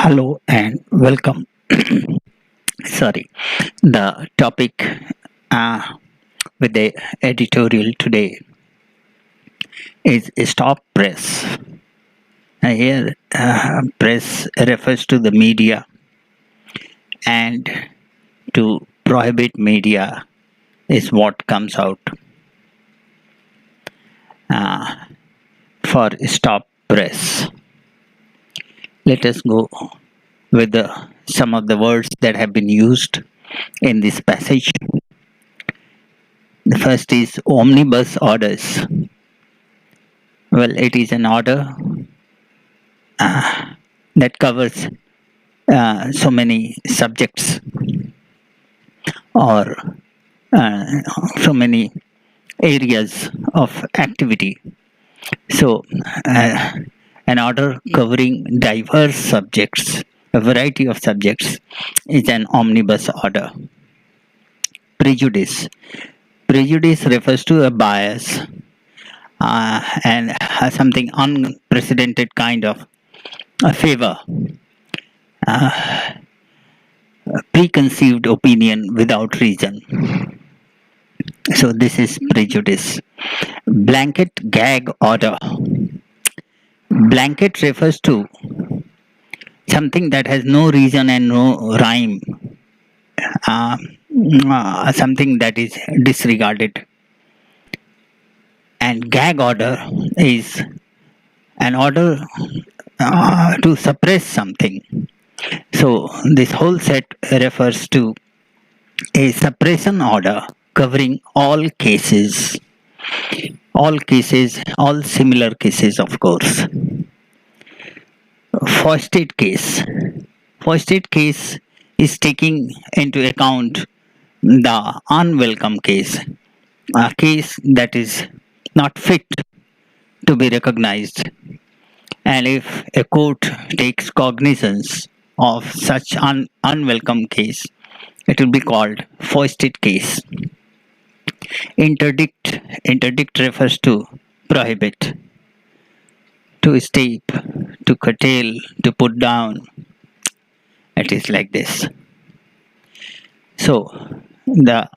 Hello and welcome. Sorry, the topic with the editorial today is stop press. Here, press refers to the media, and to prohibit media is what comes out uh, for stop press. Let us go with some of the words that have been used in this passage. The first is omnibus orders. Well, it is an order that covers so many subjects or uh, so many areas of activity. So, an order covering diverse subjects, a variety of subjects, is an omnibus order. Prejudice. Prejudice refers to a bias and something unprecedented kind of a favor, preconceived opinion without reason. So this is prejudice. Blanket gag order. Blanket refers to something that has no reason and no rhyme, uh, something that is disregarded. And gag order is an order to suppress something. So this whole set refers to a suppression order covering all cases, all similar cases, of course. Foisted case. Foisted case is taking into account the unwelcome case, a case that is not fit to be recognized. And if a court takes cognizance of such unwelcome case, it will be called foisted case. Interdict. Interdict refers to prohibit, to stop, to curtail, to put down. It is like this. So, the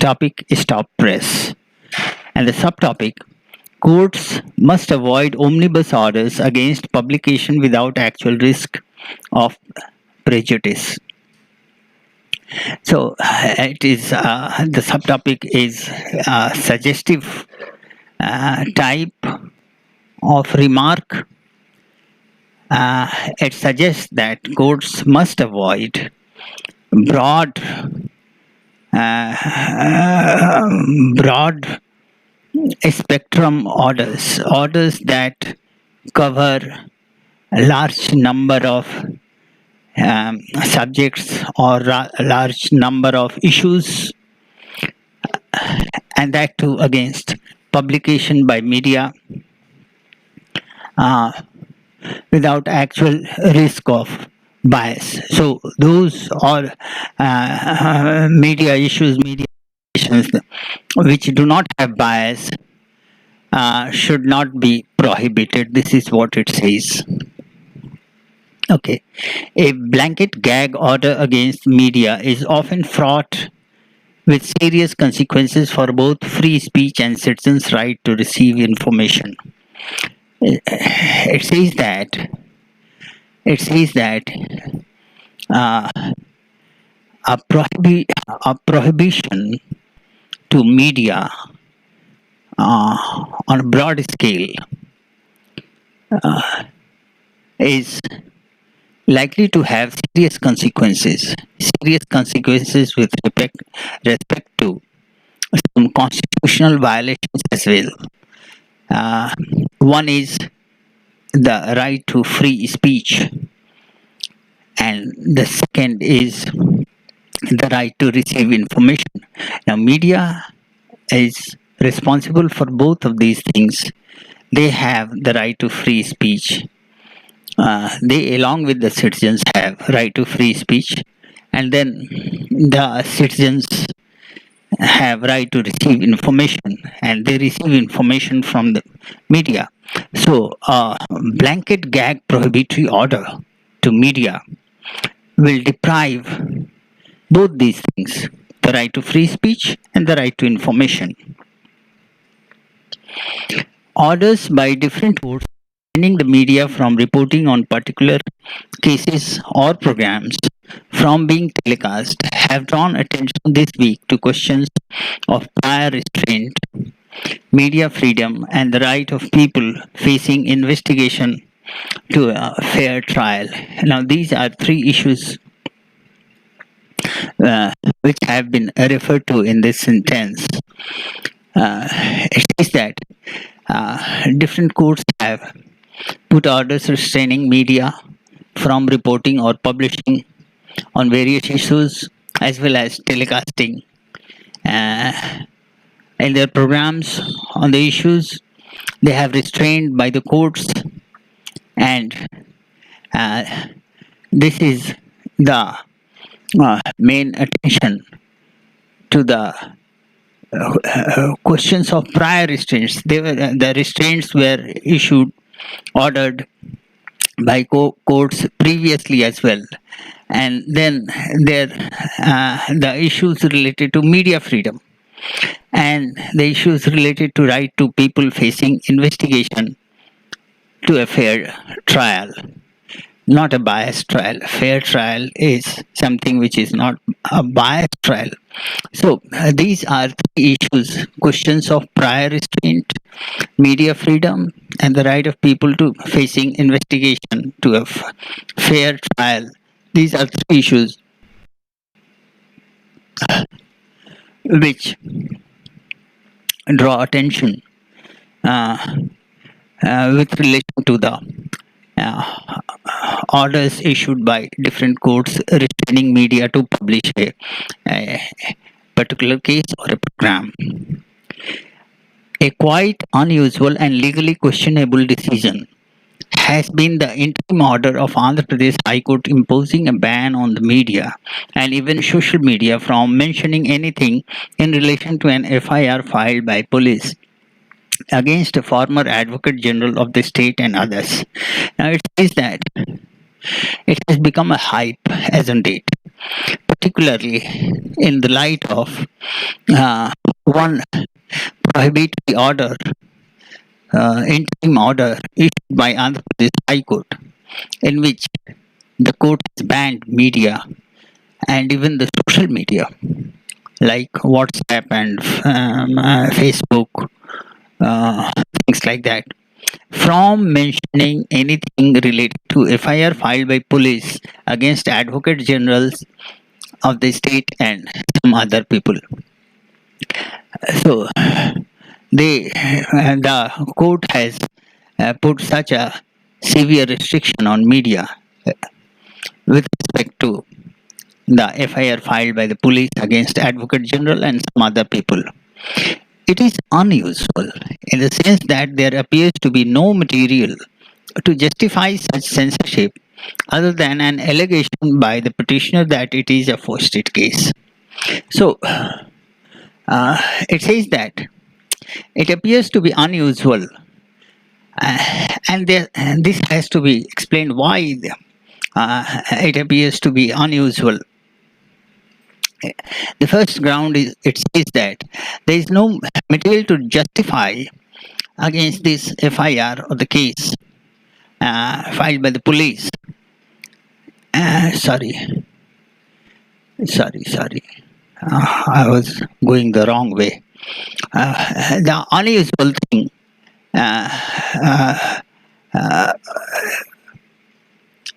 topic is stop press. And the subtopic, courts must avoid omnibus orders against publication without actual risk of prejudice. So it is the subtopic is suggestive type of remark. It suggests that courts must avoid broad broad spectrum orders that cover a large number of subjects or a large number of issues, and that too against publication by media without actual risk of bias. So those are media issues, media issues which do not have bias should not be prohibited. This is what it says. Okay. A blanket gag order against media is often fraught with serious consequences for both free speech and citizens' right to receive information. It says that uh, a prohibition to media on a broad scale is likely to have serious consequences with respect to some constitutional violations as well. One is the right to free speech, and the second is the right to receive information. Now, media is responsible for both of these things. They have the right to free speech. They, along with the citizens, have right to free speech, and then the citizens have right to receive information, and they receive information from the media. So, blanket gag prohibitory order to media will deprive both these things, the right to free speech and the right to information. Orders by different courts banning the media from reporting on particular cases or programs from being telecast have drawn attention this week to questions of prior restraint, media freedom, and the right of people facing investigation to a fair trial. Now, these are three issues which have been referred to in this sentence. It says that different courts have put orders restraining media from reporting or publishing on various issues as well as telecasting in their programs on the issues. They have restrained by the courts, and this is the main attention to the questions of prior restraints. The restraints were issued, ordered by courts previously as well, and then there the issues related to media freedom and the issues related to right to people facing investigation to a fair trial, not a biased trial. Fair trial is something which is not a biased trial. So these are three issues: questions of prior restraint, media freedom, and the right of people to facing investigation to a fair trial. These are three issues which draw attention with relation to the orders issued by different courts restraining media to publish a particular case or a program. A quite unusual and legally questionable decision has been the interim order of Andhra Pradesh High Court imposing a ban on the media and even social media from mentioning anything in relation to an FIR filed by police against a former Advocate General of the state and others. Now it says that it has become a hype, hasn't it? Particularly in the light of one prohibitory order, interim order issued by Andhra Pradesh High Court, in which the court has banned media and even the social media like WhatsApp and Facebook, things like that, from mentioning anything related to FIR filed by police against Advocate Generals of the state and some other people. So, the court has put such a severe restriction on media with respect to the FIR filed by the police against Advocate General and some other people. It is unusual in the sense that there appears to be no material to justify such censorship other than an allegation by the petitioner that it is a forced case. So, it says that it appears to be unusual, and this has to be explained why it appears to be unusual. The first ground is it says that there is no material to justify against this FIR or the case filed by the police. Sorry. I was going the wrong way. The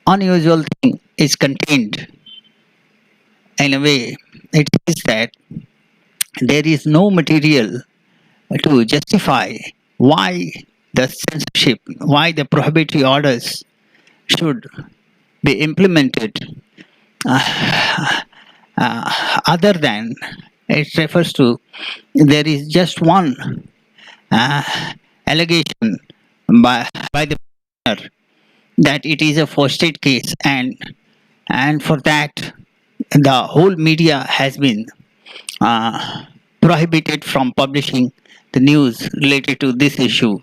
unusual thing is contained in a way. It is that there is no material to justify why the censorship, why the prohibitory orders should be implemented other than it refers to there is just one allegation by the prisoner that it is a forced case, and for that the whole media has been prohibited from publishing the news related to this issue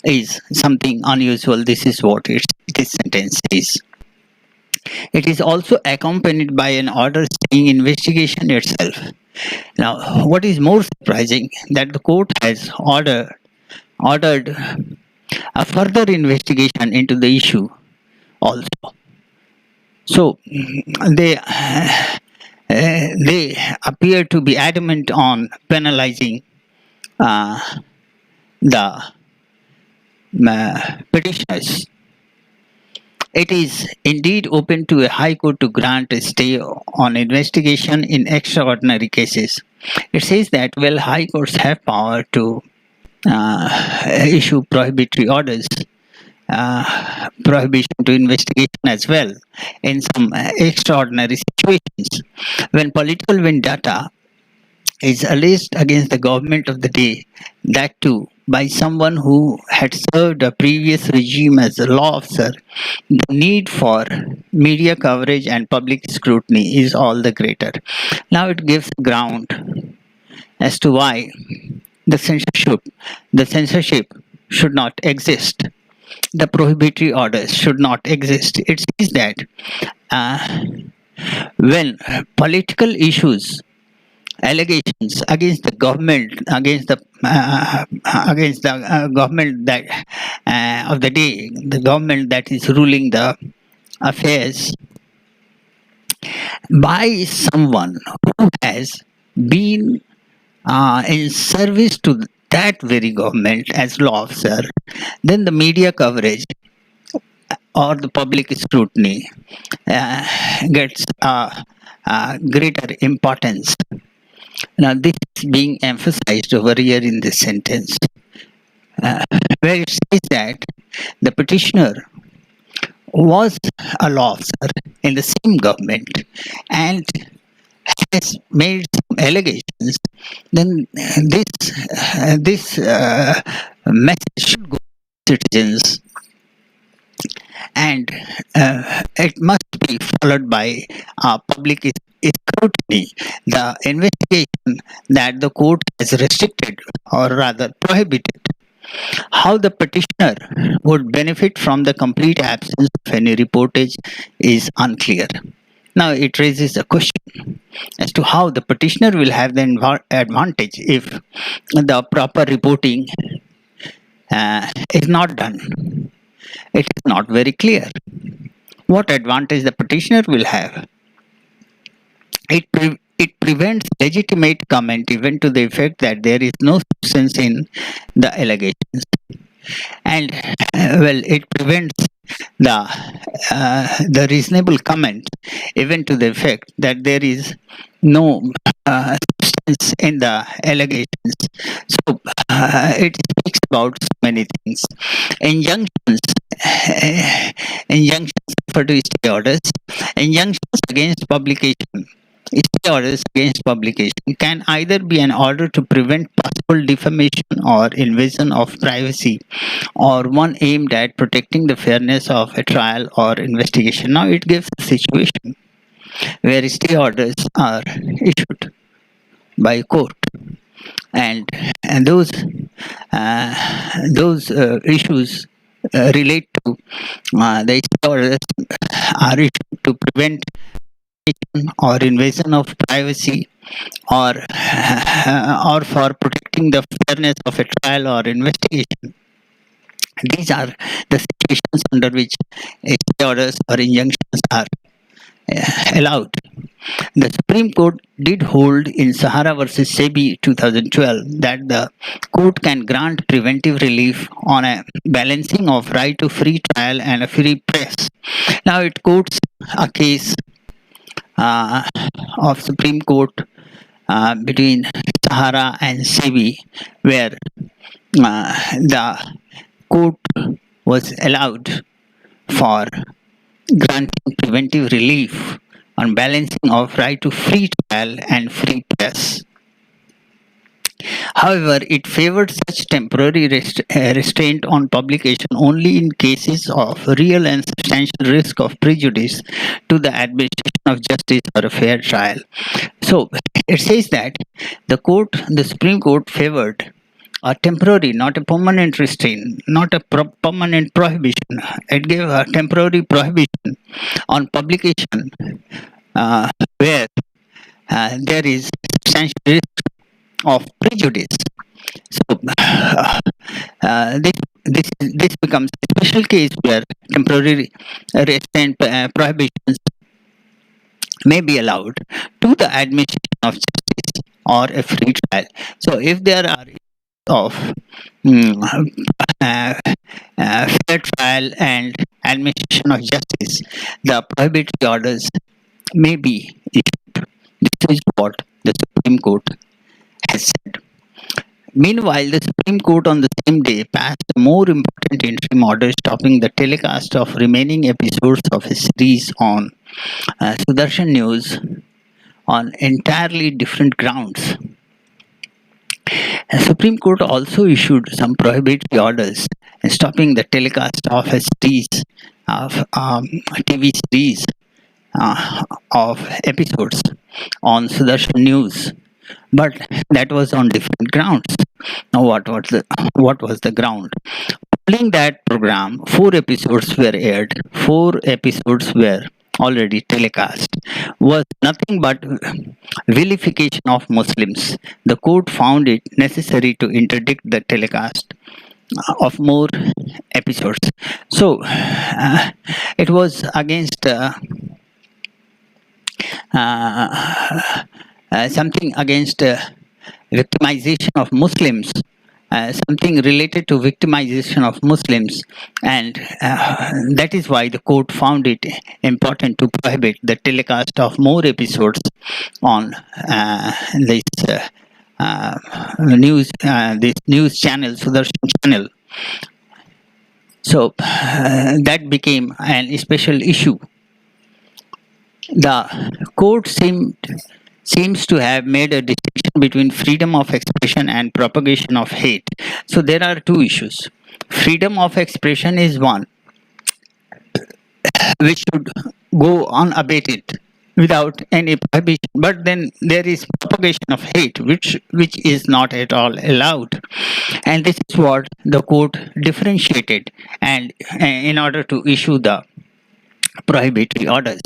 is something unusual. This is what this sentence is. It is also accompanied by an order staying investigation itself. Now, what is more surprising that the court has ordered a further investigation into the issue also. So they appear to be adamant on penalizing uh, the petitioners. It is indeed open to a high court to grant a stay on investigation in extraordinary cases. It says that well, high courts have power to issue prohibitory orders, prohibition to investigation as well in some extraordinary situations when political vendetta is alleged against the government of the day, that too by someone who had served a previous regime as a law officer. The need for media coverage and public scrutiny is all the greater. Now it gives ground as to why the censorship should not exist. The prohibitory orders should not exist. It says that uh, when political issues, allegations against the government, against the government that of the day, the government that is ruling the affairs, by someone who has been in service to that very government as law officer, then the media coverage or the public scrutiny gets greater importance. Now, this is being emphasized over here in this sentence, uh, where it says that the petitioner was a law officer in the same government and has made some allegations, then this message should go to citizens, and it must be followed by public scrutiny. The investigation that the court has restricted or rather prohibited, how the petitioner would benefit from the complete absence of any reportage is unclear. Now it raises a question as to how the petitioner will have the advantage if the proper reporting is not done. It is not very clear what advantage the petitioner will have. It prevents legitimate comment even to the effect that there is no substance in the allegations. And well, it prevents the reasonable comment even to the effect that there is no substance in the allegations. So it speaks about so many things. Injunctions, injunctions refer to stay orders. Injunctions against publication. Stay orders against publication can either be an order to prevent possible defamation or invasion of privacy, or one aimed at protecting the fairness of a trial or investigation. Now, it gives a situation where stay orders are issued by court, and those issues relate to the stay orders are issued to prevent or invasion of privacy, or or for protecting the fairness of a trial or investigation. These are the situations under which stay orders or injunctions are allowed. The Supreme Court did hold in Sahara versus Sebi 2012 that the court can grant preventive relief on a balancing of right to free trial and a free press. Now it quotes a case uh, of Supreme Court between Sahara and Sebi, where the court was allowed for granting preventive relief on balancing of right to free trial and free press. However, it favored such temporary restraint on publication only in cases of real and substantial risk of prejudice to the administration of justice or a fair trial. So it says that the Supreme Court favored a temporary, not a permanent restraint, not a permanent prohibition. It gave a temporary prohibition on publication where there is substantial risk of prejudice. So this becomes a special case where temporary restraint prohibitions may be allowed to the administration of justice or a free trial. So if there are of mm, uh, fair trial and administration of justice, the prohibitory orders may be issued. This is what the Supreme Court has said. Meanwhile, the Supreme Court on the same day passed a more important interim order stopping the telecast of remaining episodes of a series on Sudarshan News on entirely different grounds. The Supreme Court also issued some prohibitory orders stopping the telecast of a series of TV series of episodes on Sudarshan News, but that was on different grounds. Now, what was the ground? Following that program, 4 episodes were aired. 4 episodes were already telecast. Was nothing but vilification of Muslims. The court found it necessary to interdict the telecast of more episodes. So it was against something against victimization of Muslims, something related to victimization of Muslims, and that is why the court found it important to prohibit the telecast of more episodes on this this news channel, Sudarshan channel. So that became an special issue. The court seems to have made a distinction between freedom of expression and propagation of hate. So there are two issues. Freedom of expression is one which should go unabated without any prohibition, but then there is propagation of hate which is not at all allowed, and this is what the court differentiated, and in order to issue the prohibitory orders.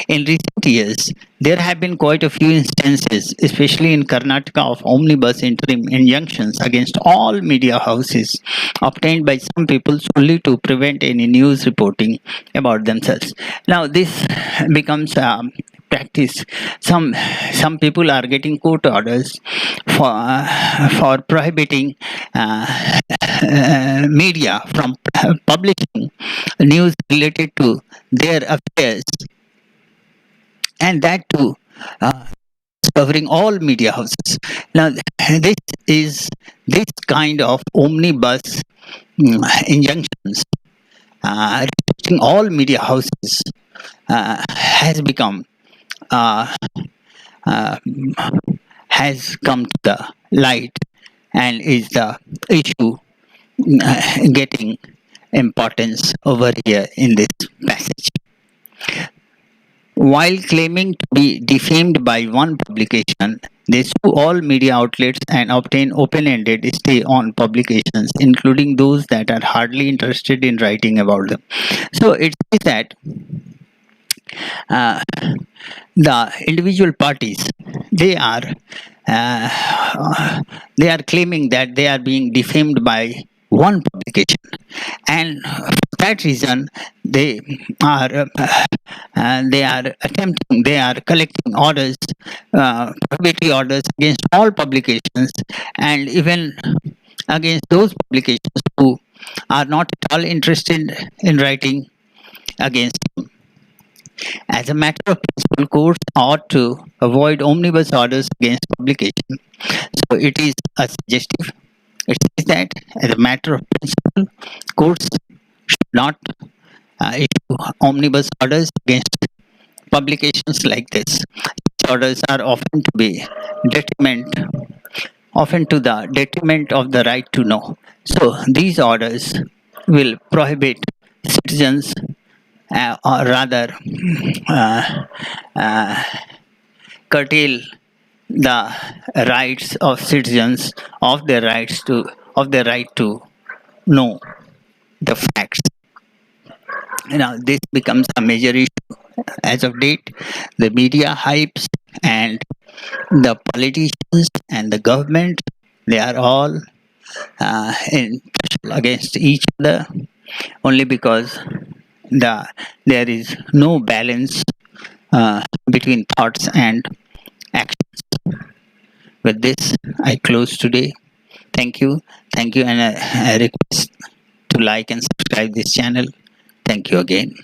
In recent years, there have been quite a few instances, especially in Karnataka, of omnibus interim injunctions against all media houses obtained by some people solely to prevent any news reporting about themselves. Now, this becomes practice. Some people are getting court orders for prohibiting media from publishing news related to their affairs, and that too covering all media houses. Now, this is this kind of omnibus injunctions restricting all media houses has become uh, has come to the light and is the issue getting importance over here in this passage. While claiming to be defamed by one publication, they sue all media outlets and obtain open-ended stay on publications, including those that are hardly interested in writing about them. So it says that uh, the individual parties, they are they are claiming that they are being defamed by one publication, and for that reason they are attempting, they are collecting orders, prohibitory orders against all publications, and even against those publications who are not at all interested in writing against him. As a matter of principle, courts ought to avoid omnibus orders against publication. So it is a suggestive. It says that as a matter of principle, courts should not issue omnibus orders against publications like this. These orders are often to the detriment of the right to know. So these orders will prohibit citizens, or rather uh, uh, curtail the rights of citizens of their rights to of the right to know the facts. This becomes a major issue as of date. The media hypes and the politicians and the government, they are all in against each other only because there is no balance between thoughts and actions. With this, I close today. Thank you, and I request to like and subscribe this channel. Thank you again.